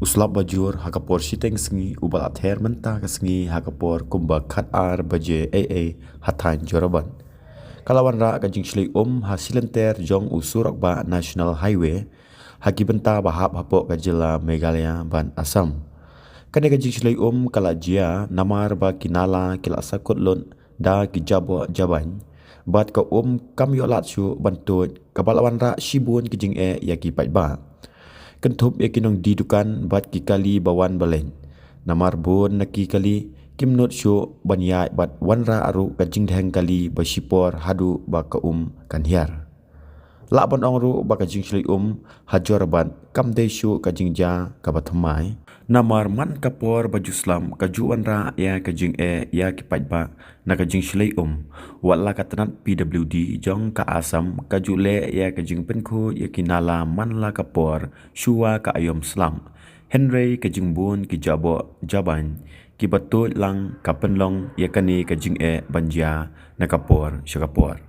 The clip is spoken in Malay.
Uslap bajur hakapor siteng sengi ubal ather mentah ke sengi hakapor kumba khat ar baje hatan Jorabat. Kalawan ra kajing Shlei hasilenter jong usurak ba National Highway haki benta bahap hapok kajela Meghalaya ban Assam. Kane kajing Shlei kala jia namar ba kinala kila sahkut lon da kijabo jaban bat ka kam yolat su bantut kabalawan ra shibun kajing yaki paidbah. Kynhup yakinong didukan bat kikali bawan balen. Namar bon naki kali kimnot syo banyai bat wanra aru ka jingther kali basipor hadu ba ka kanhiar. La ban ongru ba ka jing Shlei Jorabat kam de syo ka jingja ka bathamai. Namar man kapor bajuslam ka juwanra ya ka jing ya ki paidbah na ka jing Shlei wala ka tnad PWD jong ka Assam ka jule ya ka jing penku ya kinala man la kapor shuwa ka ayom slam. Henry ka jing bun ki jabo jaban ki batul lang ka penlong ya kani ka jing banja na kapor syakapor.